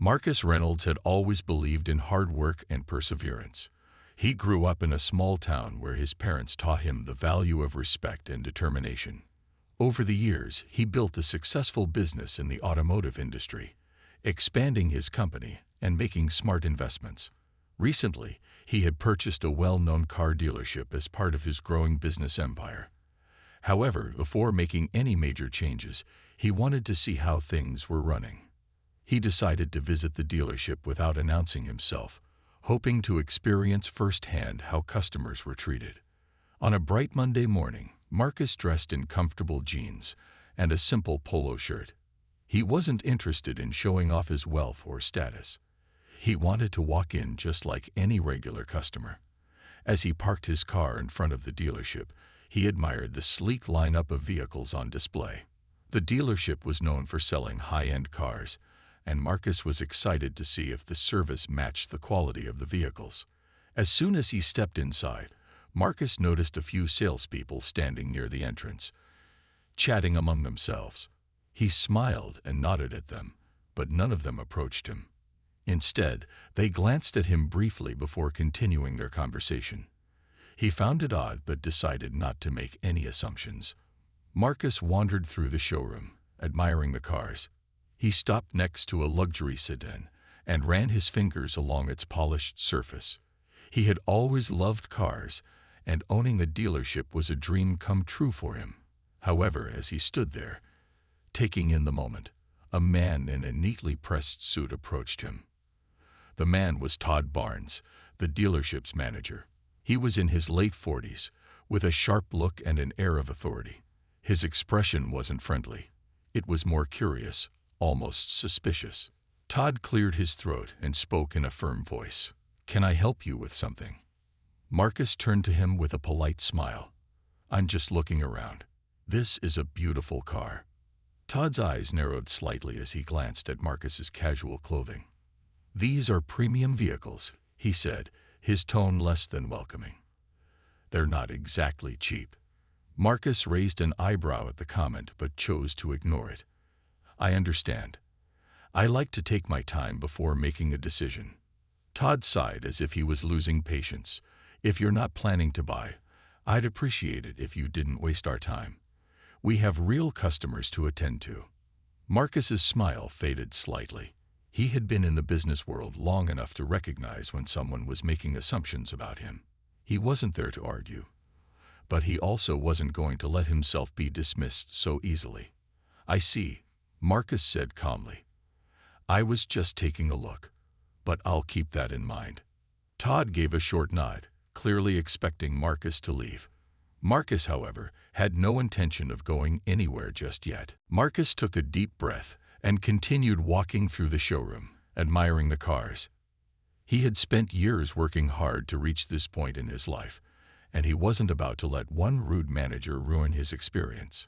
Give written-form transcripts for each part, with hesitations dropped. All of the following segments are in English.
Marcus Reynolds had always believed in hard work and perseverance. He grew up in a small town where his parents taught him the value of respect and determination. Over the years, he built a successful business in the automotive industry, expanding his company and making smart investments. Recently, he had purchased a well-known car dealership as part of his growing business empire. However, before making any major changes, he wanted to see how things were running. He decided to visit the dealership without announcing himself, hoping to experience firsthand how customers were treated. On a bright Monday morning, Marcus dressed in comfortable jeans and a simple polo shirt. He wasn't interested in showing off his wealth or status. He wanted to walk in just like any regular customer. As he parked his car in front of the dealership, he admired the sleek lineup of vehicles on display. The dealership was known for selling high-end cars, and Marcus was excited to see if the service matched the quality of the vehicles. As soon as he stepped inside, Marcus noticed a few salespeople standing near the entrance, chatting among themselves. He smiled and nodded at them, but none of them approached him. Instead, they glanced at him briefly before continuing their conversation. He found it odd but decided not to make any assumptions. Marcus wandered through the showroom, admiring the cars. He stopped next to a luxury sedan and ran his fingers along its polished surface. He had always loved cars, and owning a dealership was a dream come true for him. However, as he stood there, taking in the moment, a man in a neatly pressed suit approached him. The man was Todd Barnes, the dealership's manager. He was in his late 40s, with a sharp look and an air of authority. His expression wasn't friendly. It was more curious, almost suspicious. Todd cleared his throat and spoke in a firm voice. "Can I help you with something?" Marcus turned to him with a polite smile. "I'm just looking around. This is a beautiful car." Todd's eyes narrowed slightly as he glanced at Marcus's casual clothing. "These are premium vehicles," he said, his tone less than welcoming. "They're not exactly cheap." Marcus raised an eyebrow at the comment but chose to ignore it. "I understand. I like to take my time before making a decision." Todd sighed as if he was losing patience. "If you're not planning to buy, I'd appreciate it if you didn't waste our time. We have real customers to attend to." Marcus's smile faded slightly. He had been in the business world long enough to recognize when someone was making assumptions about him. He wasn't there to argue, but he also wasn't going to let himself be dismissed so easily. "I see," Marcus said calmly. "I was just taking a look, but I'll keep that in mind." Todd gave a short nod, clearly expecting Marcus to leave. Marcus, however, had no intention of going anywhere just yet. Marcus took a deep breath and continued walking through the showroom, admiring the cars. He had spent years working hard to reach this point in his life, and he wasn't about to let one rude manager ruin his experience.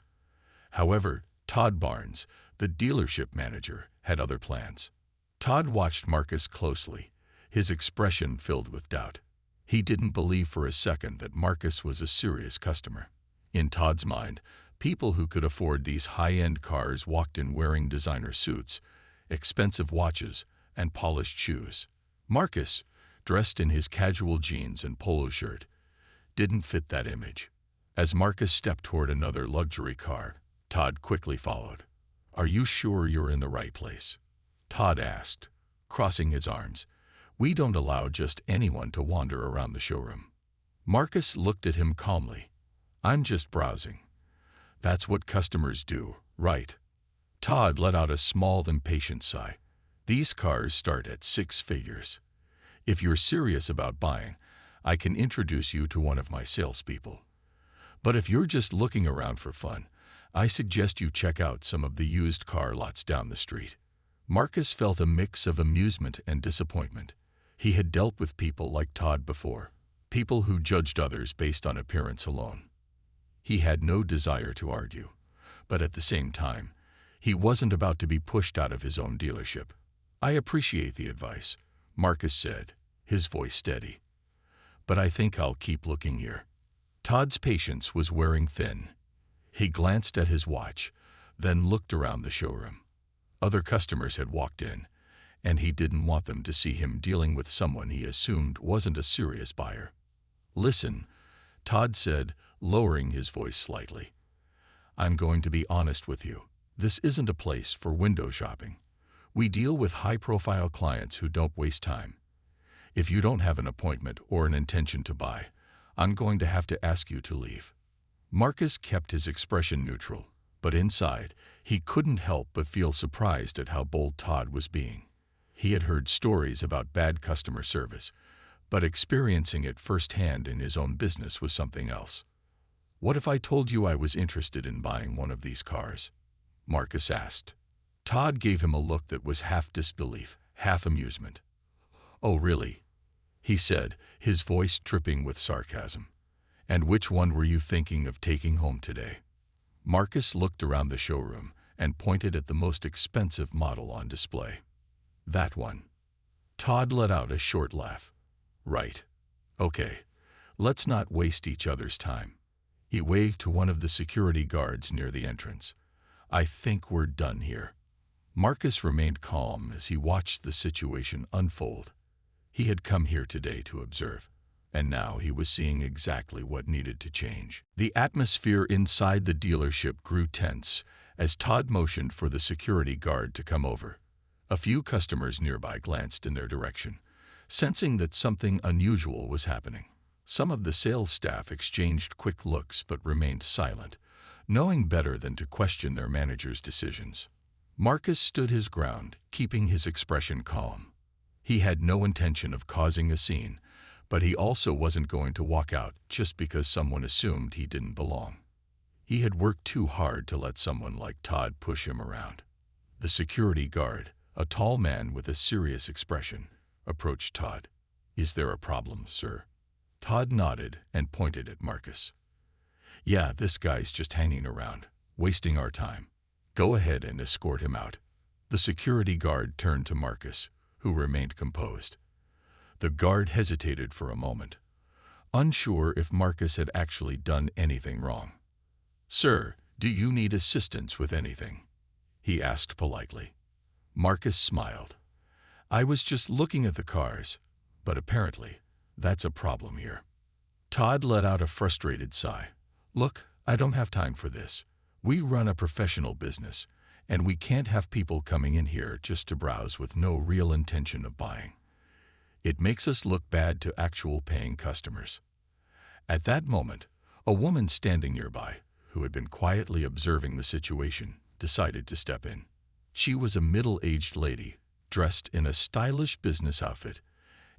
However, Todd Barnes, the dealership manager, had other plans. Todd watched Marcus closely, his expression filled with doubt. He didn't believe for a second that Marcus was a serious customer. In Todd's mind, people who could afford these high-end cars walked in wearing designer suits, expensive watches, and polished shoes. Marcus, dressed in his casual jeans and polo shirt, didn't fit that image. As Marcus stepped toward another luxury car, Todd quickly followed. "Are you sure you're in the right place?" Todd asked, crossing his arms. "We don't allow just anyone to wander around the showroom." Marcus looked at him calmly. "I'm just browsing. That's what customers do, right?" Todd let out a small, impatient sigh. "These cars start at 6 figures. If you're serious about buying, I can introduce you to one of my salespeople. But if you're just looking around for fun, I suggest you check out some of the used car lots down the street." Marcus felt a mix of amusement and disappointment. He had dealt with people like Todd before, people who judged others based on appearance alone. He had no desire to argue, but at the same time, he wasn't about to be pushed out of his own dealership. "I appreciate the advice," Marcus said, his voice steady. "But I think I'll keep looking here." Todd's patience was wearing thin. He glanced at his watch, then looked around the showroom. Other customers had walked in, and he didn't want them to see him dealing with someone he assumed wasn't a serious buyer. "Listen," Todd said, lowering his voice slightly. "I'm going to be honest with you. This isn't a place for window shopping. We deal with high-profile clients who don't waste time. If you don't have an appointment or an intention to buy, I'm going to have to ask you to leave." Marcus kept his expression neutral, but inside, he couldn't help but feel surprised at how bold Todd was being. He had heard stories about bad customer service, but experiencing it firsthand in his own business was something else. "What if I told you I was interested in buying one of these cars?" Marcus asked. Todd gave him a look that was half disbelief, half amusement. "Oh, really?" he said, his voice dripping with sarcasm. "And which one were you thinking of taking home today?" Marcus looked around the showroom and pointed at the most expensive model on display. "That one." Todd let out a short laugh. "Right. Okay, let's not waste each other's time." He waved to one of the security guards near the entrance. "I think we're done here." Marcus remained calm as he watched the situation unfold. He had come here today to observe, and now he was seeing exactly what needed to change. The atmosphere inside the dealership grew tense as Todd motioned for the security guard to come over. A few customers nearby glanced in their direction, sensing that something unusual was happening. Some of the sales staff exchanged quick looks but remained silent, knowing better than to question their manager's decisions. Marcus stood his ground, keeping his expression calm. He had no intention of causing a scene, but he also wasn't going to walk out just because someone assumed he didn't belong. He had worked too hard to let someone like Todd push him around. The security guard, a tall man with a serious expression, approached Todd. "Is there a problem, sir?" Todd nodded and pointed at Marcus. "Yeah, this guy's just hanging around, wasting our time. Go ahead and escort him out." The security guard turned to Marcus, who remained composed. The guard hesitated for a moment, unsure if Marcus had actually done anything wrong. "Sir, do you need assistance with anything?" he asked politely. Marcus smiled. "I was just looking at the cars, but apparently that's a problem here." Todd let out a frustrated sigh. "Look, I don't have time for this. We run a professional business, and we can't have people coming in here just to browse with no real intention of buying. It makes us look bad to actual paying customers." At that moment, a woman standing nearby, who had been quietly observing the situation, decided to step in. She was a middle-aged lady, dressed in a stylish business outfit,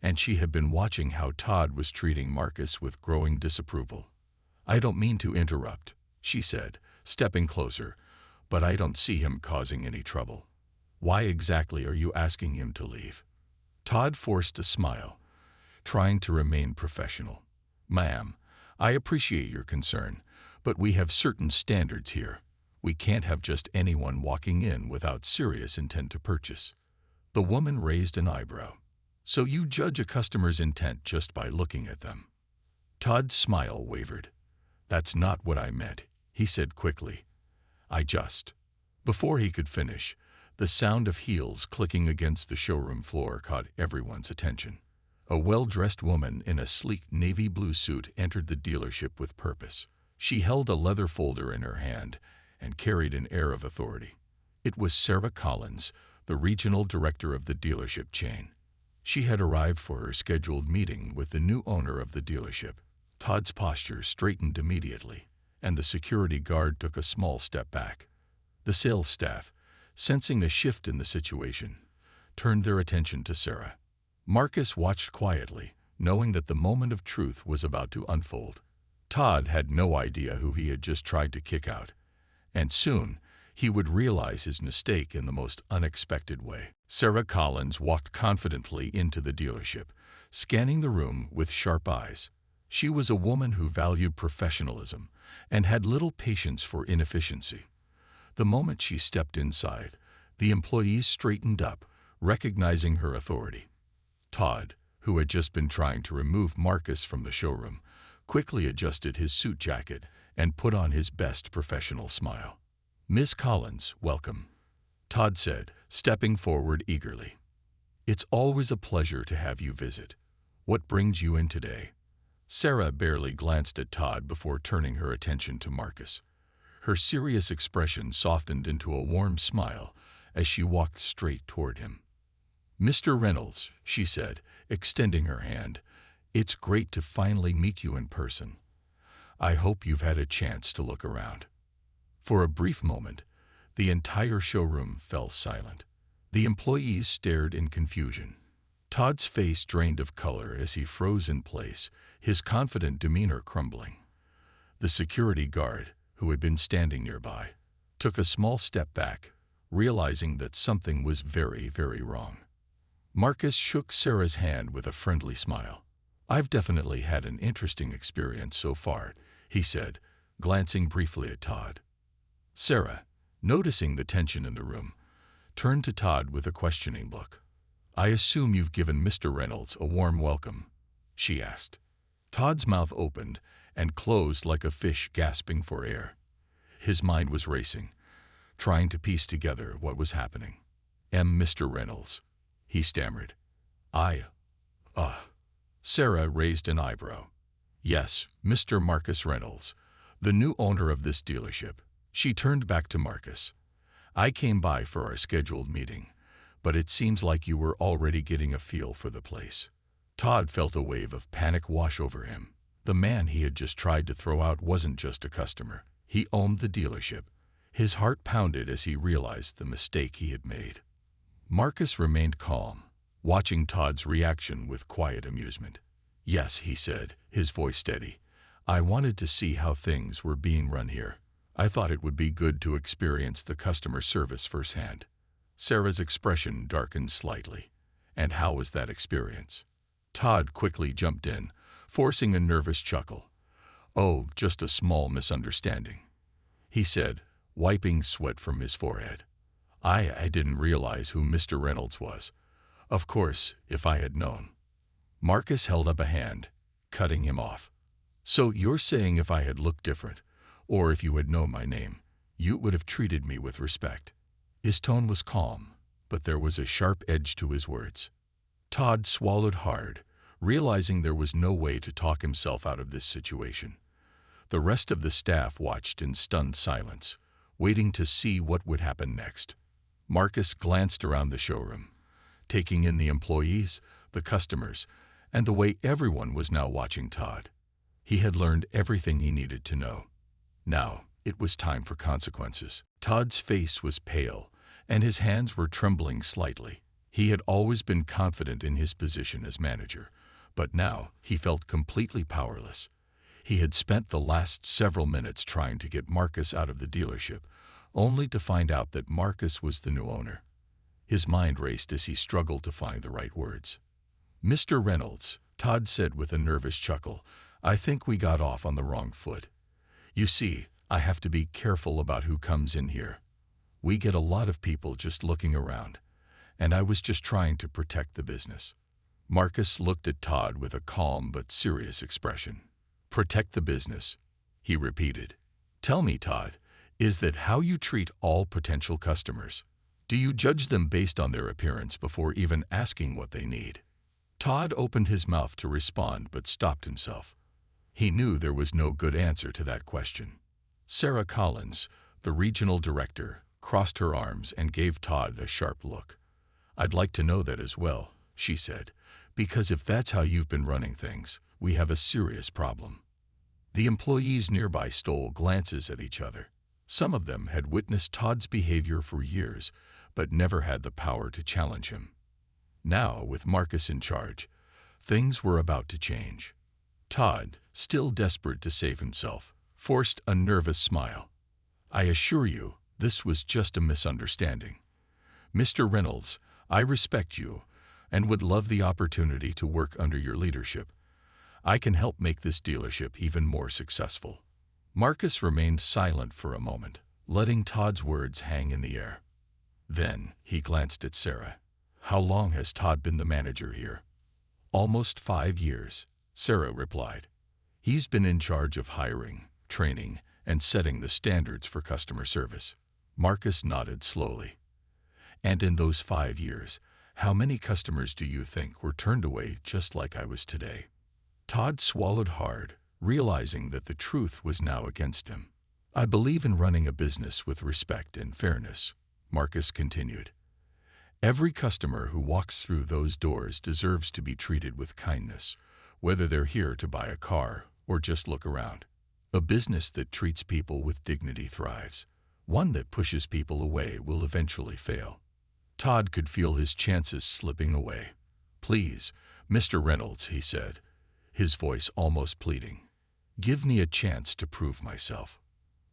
and she had been watching how Todd was treating Marcus with growing disapproval. "I don't mean to interrupt," she said, stepping closer, "but I don't see him causing any trouble. Why exactly are you asking him to leave?" Todd forced a smile, trying to remain professional. "Ma'am, I appreciate your concern, but we have certain standards here. We can't have just anyone walking in without serious intent to purchase." The woman raised an eyebrow. "So you judge a customer's intent just by looking at them?" Todd's smile wavered. "That's not what I meant," he said quickly. "I just..." Before he could finish, the sound of heels clicking against the showroom floor caught everyone's attention. A well-dressed woman in a sleek navy blue suit entered the dealership with purpose. She held a leather folder in her hand and carried an air of authority. It was Sarah Collins, the regional director of the dealership chain. She had arrived for her scheduled meeting with the new owner of the dealership. Todd's posture straightened immediately, and the security guard took a small step back. The sales staff, sensing a shift in the situation, turned their attention to Sarah. Marcus watched quietly, knowing that the moment of truth was about to unfold. Todd had no idea who he had just tried to kick out, and soon he would realize his mistake in the most unexpected way. Sarah Collins walked confidently into the dealership, scanning the room with sharp eyes. She was a woman who valued professionalism and had little patience for inefficiency. The moment she stepped inside, the employees straightened up, recognizing her authority. Todd, who had just been trying to remove Marcus from the showroom, quickly adjusted his suit jacket and put on his best professional smile. "Miss Collins, welcome," Todd said, stepping forward eagerly. It's always a pleasure to have you visit. What brings you in today? Sarah barely glanced at Todd before turning her attention to Marcus. Her serious expression softened into a warm smile as she walked straight toward him. "Mr. Reynolds," she said, extending her hand, "it's great to finally meet you in person. I hope you've had a chance to look around." For a brief moment, the entire showroom fell silent. The employees stared in confusion. Todd's face drained of color as he froze in place, his confident demeanor crumbling. The security guard, who had been standing nearby, took a small step back, realizing that something was very, very wrong. Marcus shook Sarah's hand with a friendly smile. "I've definitely had an interesting experience so far," he said, glancing briefly at Todd. Sarah, noticing the tension in the room, turned to Todd with a questioning look. "I assume you've given Mr. Reynolds a warm welcome?" she asked. Todd's mouth opened and closed like a fish gasping for air. His mind was racing, trying to piece together what was happening. "Mr. Reynolds," he stammered. "I, Sarah raised an eyebrow. "Yes, Mr. Marcus Reynolds, the new owner of this dealership." She turned back to Marcus. "I came by for our scheduled meeting, but it seems like you were already getting a feel for the place." Todd felt a wave of panic wash over him. The man he had just tried to throw out wasn't just a customer. He owned the dealership. His heart pounded as he realized the mistake he had made. Marcus remained calm, watching Todd's reaction with quiet amusement. "Yes," he said, his voice steady. "I wanted to see how things were being run here. I thought it would be good to experience the customer service firsthand." Sarah's expression darkened slightly. "And how was that experience?" Todd quickly jumped in, forcing a nervous chuckle. "Oh, just a small misunderstanding," he said, wiping sweat from his forehead. I didn't realize who Mr. Reynolds was. Of course, if I had known." Marcus held up a hand, cutting him off. "So you're saying if I had looked different, or if you had known my name, you would have treated me with respect?" His tone was calm, but there was a sharp edge to his words. Todd swallowed hard, realizing there was no way to talk himself out of this situation. The rest of the staff watched in stunned silence, waiting to see what would happen next. Marcus glanced around the showroom, taking in the employees, the customers, and the way everyone was now watching Todd. He had learned everything he needed to know. Now, it was time for consequences. Todd's face was pale, and his hands were trembling slightly. He had always been confident in his position as manager, but now he felt completely powerless. He had spent the last several minutes trying to get Marcus out of the dealership, only to find out that Marcus was the new owner. His mind raced as he struggled to find the right words. "Mr. Reynolds," Todd said with a nervous chuckle, "I think we got off on the wrong foot. You see, I have to be careful about who comes in here. We get a lot of people just looking around, and I was just trying to protect the business." Marcus looked at Todd with a calm but serious expression. "Protect the business," he repeated. "Tell me, Todd, is that how you treat all potential customers? Do you judge them based on their appearance before even asking what they need?" Todd opened his mouth to respond but stopped himself. He knew there was no good answer to that question. Sarah Collins, the regional director, crossed her arms and gave Todd a sharp look. "I'd like to know that as well," she said, "because if that's how you've been running things, we have a serious problem." The employees nearby stole glances at each other. Some of them had witnessed Todd's behavior for years, but never had the power to challenge him. Now, with Marcus in charge, things were about to change. Todd, still desperate to save himself, forced a nervous smile. "I assure you, this was just a misunderstanding. Mr. Reynolds, I respect you and would love the opportunity to work under your leadership. I can help make this dealership even more successful." Marcus remained silent for a moment, letting Todd's words hang in the air. Then he glanced at Sarah. "How long has Todd been the manager here?" "Almost 5 years," Sarah replied. "He's been in charge of hiring, training, and setting the standards for customer service." Marcus nodded slowly. "And in those 5 years, How many customers do you think were turned away just like I was today? Todd swallowed hard, realizing that the truth was now against him. I believe in running a business with respect and fairness, Marcus continued. Every customer who walks through those doors deserves to be treated with kindness, whether they're here to buy a car or just look around. A business that treats people with dignity thrives. One that pushes people away will eventually fail. Todd could feel his chances slipping away. Please, Mr. Reynolds, he said, his voice almost pleading. Give me a chance to prove myself.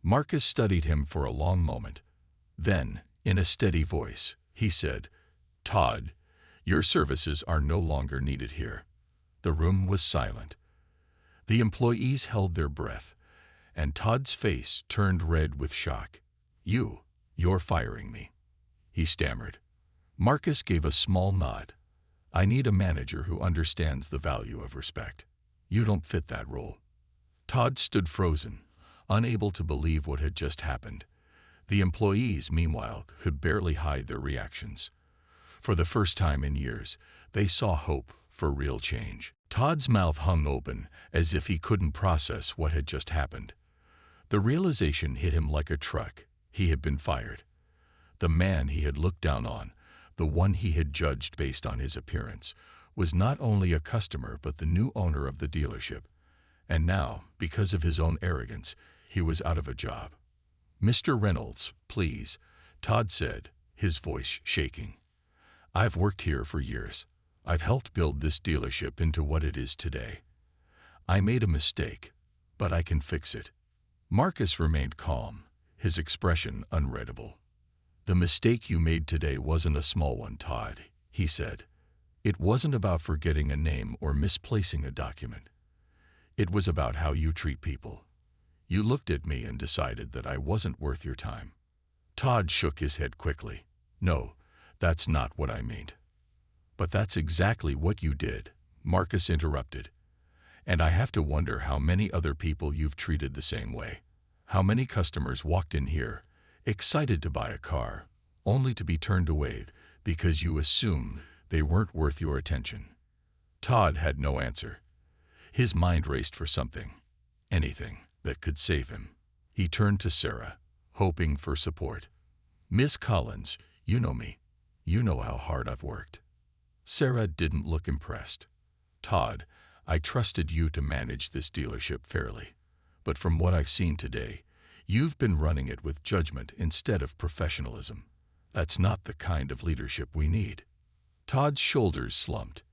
Marcus studied him for a long moment. Then, in a steady voice, he said, Todd, your services are no longer needed here. The room was silent. The employees held their breath, and Todd's face turned red with shock. You're firing me, he stammered. Marcus gave a small nod. I need a manager who understands the value of respect. You don't fit that role. Todd stood frozen, unable to believe what had just happened. The employees, meanwhile, could barely hide their reactions. For the first time in years, they saw hope for real change. Todd's mouth hung open, as if he couldn't process what had just happened. The realization hit him like a truck. He had been fired. The man he had looked down on, the one he had judged based on his appearance, was not only a customer but the new owner of the dealership. And now, because of his own arrogance, he was out of a job. Mr. Reynolds, please, Todd said, his voice shaking. I've worked here for years. I've helped build this dealership into what it is today. I made a mistake, but I can fix it. Marcus remained calm, his expression unreadable. The mistake you made today wasn't a small one, Todd, he said. It wasn't about forgetting a name or misplacing a document. It was about how you treat people. You looked at me and decided that I wasn't worth your time. Todd shook his head quickly. No, that's not what I meant. But that's exactly what you did, Marcus interrupted. And I have to wonder how many other people you've treated the same way. How many customers walked in here, excited to buy a car, only to be turned away because you assumed they weren't worth your attention. Todd had no answer. His mind raced for something, anything that could save him. He turned to Sarah, hoping for support. Miss Collins, you know me. You know how hard I've worked. Sarah didn't look impressed. Todd, I trusted you to manage this dealership fairly. But from what I've seen today, you've been running it with judgment instead of professionalism. That's not the kind of leadership we need. Todd's shoulders slumped.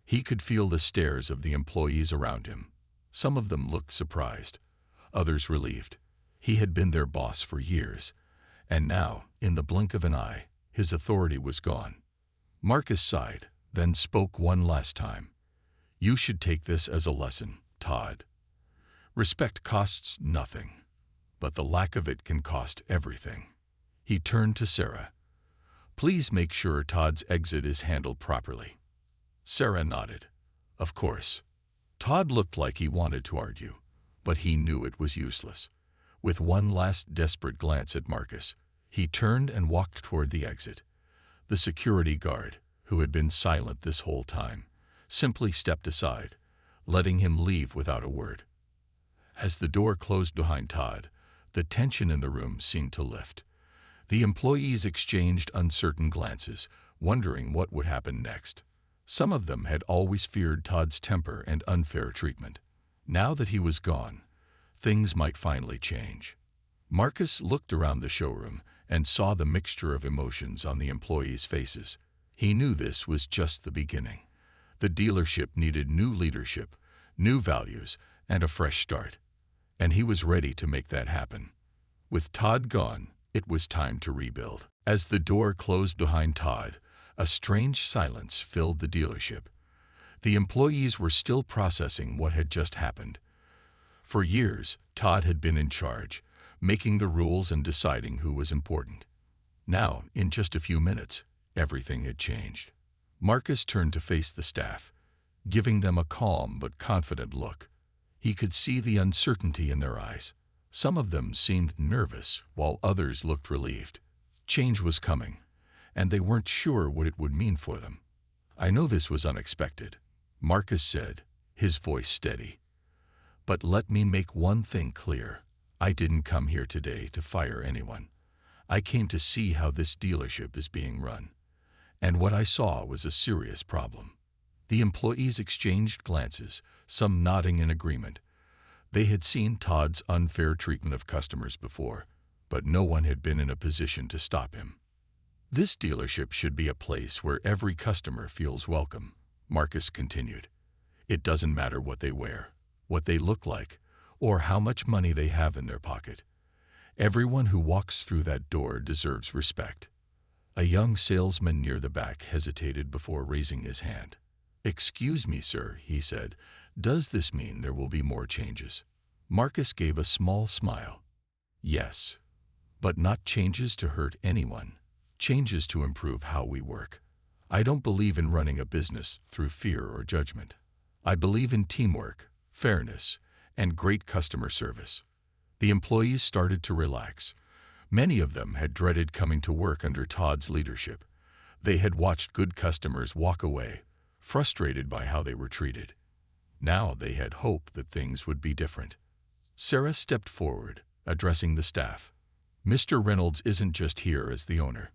He could feel the stares of the employees around him. Some of them looked surprised, others relieved. He had been their boss for years, and now, in the blink of an eye, his authority was gone. Marcus sighed, then spoke one last time. You should take this as a lesson, Todd. Respect costs nothing, but the lack of it can cost everything. He turned to Sarah. Please make sure Todd's exit is handled properly. Sarah nodded. Of course. Todd looked like he wanted to argue, but he knew it was useless. With one last desperate glance at Marcus, he turned and walked toward the exit. The security guard, who had been silent this whole time, simply stepped aside, letting him leave without a word. As the door closed behind Todd, the tension in the room seemed to lift. The employees exchanged uncertain glances, wondering what would happen next. Some of them had always feared Todd's temper and unfair treatment. Now that he was gone, things might finally change. Marcus looked around the showroom and saw the mixture of emotions on the employees' faces. He knew this was just the beginning. The dealership needed new leadership, new values, and a fresh start. And he was ready to make that happen. With Todd gone, it was time to rebuild. As the door closed behind Todd, a strange silence filled the dealership. The employees were still processing what had just happened. For years, Todd had been in charge, making the rules and deciding who was important. Now, in just a few minutes, everything had changed. Marcus turned to face the staff, giving them a calm but confident look. He could see the uncertainty in their eyes. Some of them seemed nervous, while others looked relieved. Change was coming, and they weren't sure what it would mean for them. I know this was unexpected, Marcus said, his voice steady. But let me make one thing clear. I didn't come here today to fire anyone. I came to see how this dealership is being run. And what I saw was a serious problem. The employees exchanged glances, some nodding in agreement. They had seen Todd's unfair treatment of customers before, but no one had been in a position to stop him. This dealership should be a place where every customer feels welcome, Marcus continued. It doesn't matter what they wear, what they look like, or how much money they have in their pocket. Everyone who walks through that door deserves respect. A young salesman near the back hesitated before raising his hand. "Excuse me, sir," he said. "Does this mean there will be more changes?" Marcus gave a small smile. "Yes, but not changes to hurt anyone. Changes to improve how we work. I don't believe in running a business through fear or judgment. I believe in teamwork, fairness, and great customer service." The employees started to relax. Many of them had dreaded coming to work under Todd's leadership. They had watched good customers walk away, frustrated by how they were treated. Now they had hope that things would be different. Sarah stepped forward, addressing the staff. "Mr. Reynolds isn't just here as the owner.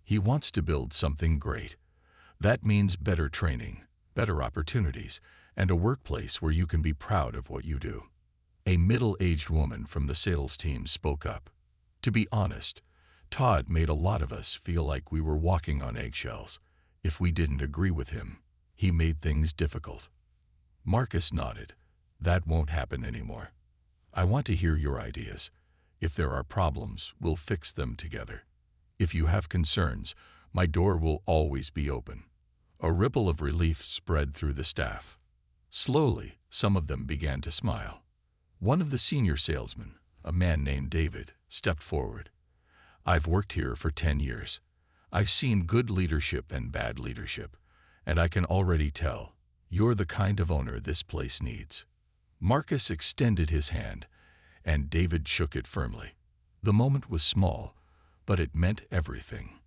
He wants to build something great. That means better training, better opportunities, and a workplace where you can be proud of what you do." A middle-aged woman from the sales team spoke up. "To be honest, Todd made a lot of us feel like we were walking on eggshells. If we didn't agree with him, he made things difficult." Marcus nodded. "That won't happen anymore. I want to hear your ideas. If there are problems, we'll fix them together. If you have concerns, my door will always be open." A ripple of relief spread through the staff. Slowly, some of them began to smile. One of the senior salesmen, a man named David, stepped forward. "I've worked here for 10 years. I've seen good leadership and bad leadership, and I can already tell you're the kind of owner this place needs." Marcus extended his hand, and David shook it firmly. The moment was small, but it meant everything.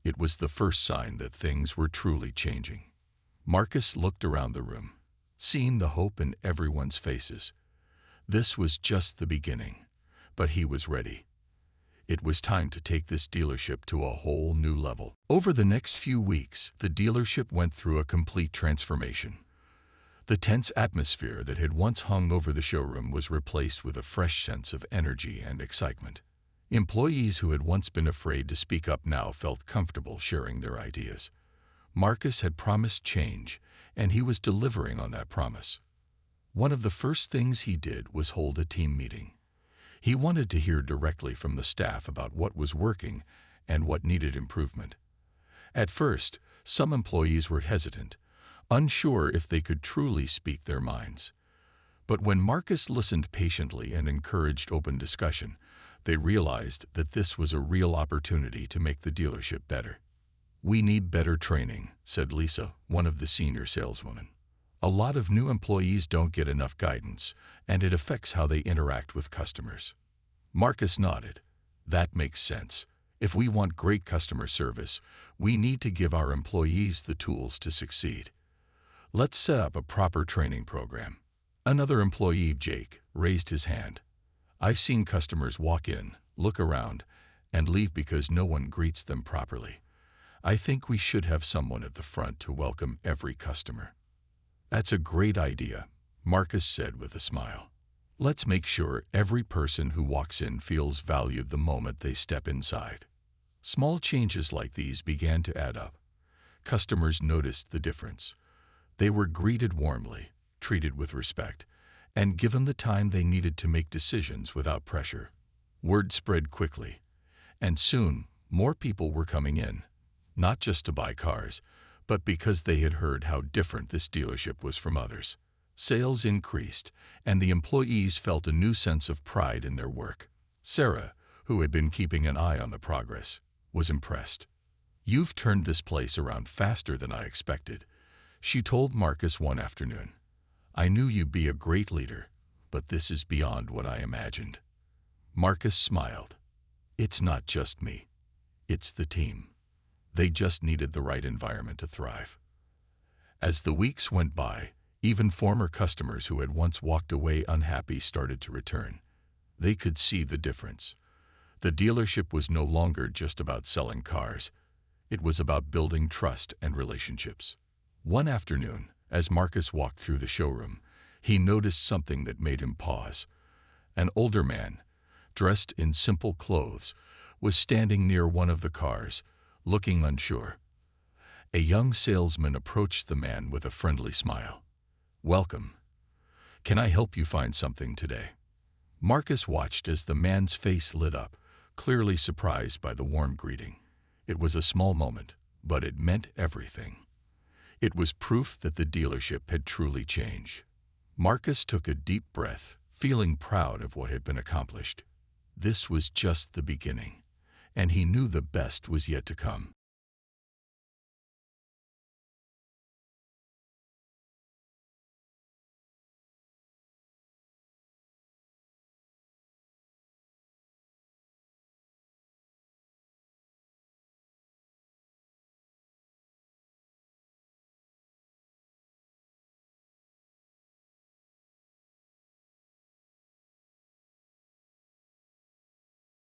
It was the first sign that things were truly changing. Marcus looked around the room, seeing the hope in everyone's faces. This was just the beginning, but he was ready. It was time to take this dealership to a whole new level. Over the next few weeks, the dealership went through a complete transformation. The tense atmosphere that had once hung over the showroom was replaced with a fresh sense of energy and excitement. Employees who had once been afraid to speak up now felt comfortable sharing their ideas. Marcus had promised change, and he was delivering on that promise. One of the first things he did was hold a team meeting. He wanted to hear directly from the staff about what was working and what needed improvement. At first, some employees were hesitant, unsure if they could truly speak their minds. But when Marcus listened patiently and encouraged open discussion, they realized that this was a real opportunity to make the dealership better. "We need better training," said Lisa, one of the senior saleswomen. "A lot of new employees don't get enough guidance, and it affects how they interact with customers." Marcus nodded. "That makes sense. If we want great customer service, we need to give our employees the tools to succeed. Let's set up a proper training program." Another employee, Jake, raised his hand. "I've seen customers walk in, look around, and leave because no one greets them properly. I think we should have someone at the front to welcome every customer." "That's a great idea," Marcus said with a smile. "Let's make sure every person who walks in feels valued the moment they step inside." Small changes like these began to add up. Customers noticed the difference. They were greeted warmly, treated with respect, and given the time they needed to make decisions without pressure. Word spread quickly, and soon more people were coming in, not just to buy cars, but because they had heard how different this dealership was from others. Sales increased, and the employees felt a new sense of pride in their work. Sarah, who had been keeping an eye on the progress, was impressed. "You've turned this place around faster than I expected," she told Marcus one afternoon. "I knew you'd be a great leader, but this is beyond what I imagined." Marcus smiled. "It's not just me. It's the team. They just needed the right environment to thrive." As the weeks went by, even former customers who had once walked away unhappy started to return. They could see the difference. The dealership was no longer just about selling cars. It was about building trust and relationships. One afternoon, as Marcus walked through the showroom, he noticed something that made him pause. An older man, dressed in simple clothes, was standing near one of the cars, looking unsure. A young salesman approached the man with a friendly smile. "Welcome. Can I help you find something today?" Marcus watched as the man's face lit up, clearly surprised by the warm greeting. It was a small moment, but it meant everything. It was proof that the dealership had truly changed. Marcus took a deep breath, feeling proud of what had been accomplished. This was just the beginning, and he knew the best was yet to come.